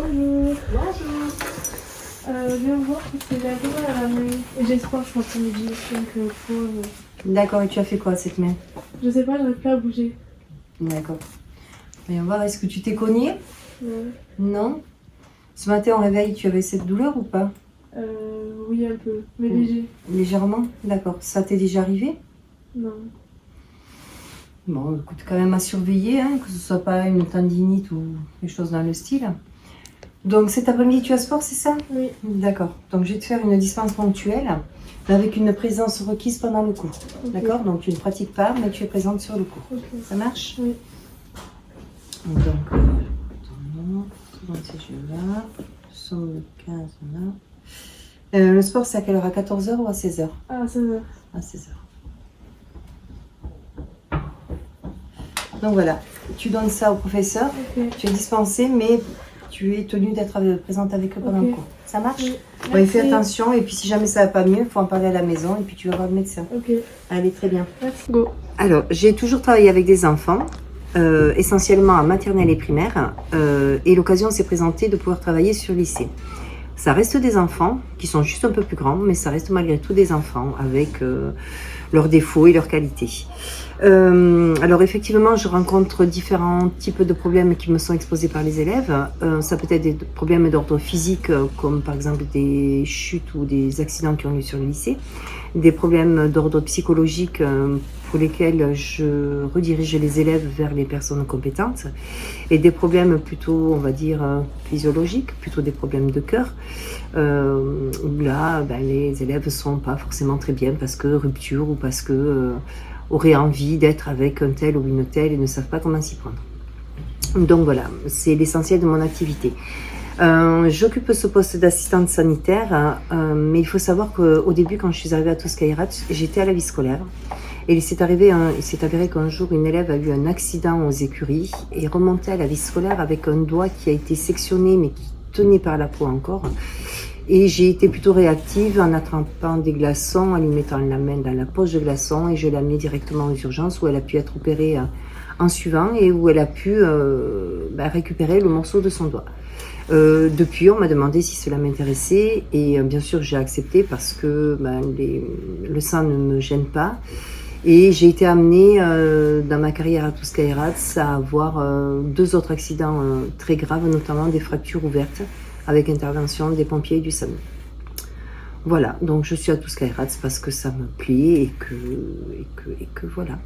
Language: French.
Bonjour. Bonjour. Je viens voir parce que j'ai un mal à la main et j'espère que je pense midi. Donc, D'accord, et tu as fait quoi cette main? je sais pas, j'arrive plus à bouger. D'accord. Voyons voir, est-ce que tu t'es cogné? Ouais. Non? Ce matin au réveil, tu avais cette douleur ou pas? Oui, un peu, mais Mm. léger. Légèrement? D'accord. Ça t'est déjà arrivé? Non. Bon, écoute, quand même à surveiller, hein, que ce soit pas une tendinite ou des choses dans le style. Donc cet après-midi, tu as sport, c'est ça? Oui. D'accord. Donc je vais te faire une dispense ponctuelle avec une présence requise pendant le cours. Ok. D'accord? Donc tu ne pratiques pas, mais tu es présente sur le cours. Ok. Ça marche? Oui. Donc, attends, ces jeux-là, nous sommes le 15 là. Le sport, c'est à quelle heure? À 14 h ou à 16 h? Ah, 16h. À 16 h. Donc voilà, tu donnes ça au professeur, Ok. tu es dispensé, mais tu es tenue d'être présente avec eux pendant le Ok. cours. Ça marche? Oui. Bon, et fais Merci. attention, et puis si jamais ça va pas mieux, il faut en parler à la maison, et puis tu vas voir le médecin. Ok. Allez, très bien. Merci. Go. Alors, j'ai toujours travaillé avec des enfants, essentiellement en maternelle et primaire, et l'occasion s'est présentée de pouvoir travailler sur lycée. Ça reste des enfants qui sont juste un peu plus grands, mais ça reste malgré tout des enfants avec leurs défauts et leurs qualités. Alors effectivement, je rencontre différents types de problèmes qui me sont exposés par les élèves. Ça peut être des problèmes d'ordre physique, comme par exemple des chutes ou des accidents qui ont lieu sur le lycée. Des problèmes d'ordre psychologique pour lesquels je redirige les élèves vers les personnes compétentes. Et des problèmes plutôt, on va dire, physiologiques, plutôt des problèmes de cœur. Où là, les élèves ne sont pas forcément très bien parce que rupture ou parce que auraient envie d'être avec un tel ou une telle et ne savent pas comment s'y prendre. Donc voilà, c'est l'essentiel de mon activité. J'occupe ce poste d'assistante sanitaire, mais il faut savoir qu'au début, quand je suis arrivée à Toscairat, j'étais à la vie scolaire. Et il s'est avéré qu'un jour, une élève a eu un accident aux écuries et remontait à la vie scolaire avec un doigt qui a été sectionné, mais qui tenait par la peau encore. Et j'ai été plutôt réactive en attrapant des glaçons, en lui mettant la main dans la poche de glaçons et je l'ai amenée directement aux urgences où elle a pu être opérée en suivant et où elle a pu récupérer le morceau de son doigt. Depuis, on m'a demandé si cela m'intéressait et bien sûr j'ai accepté parce que le sang ne me gêne pas. Et j'ai été amenée dans ma carrière à Toscairat à avoir 2 autres accidents très graves, notamment des fractures ouvertes avec intervention des pompiers et du SAMU. Voilà, donc je suis à Toscairat parce que ça me plaît et que voilà.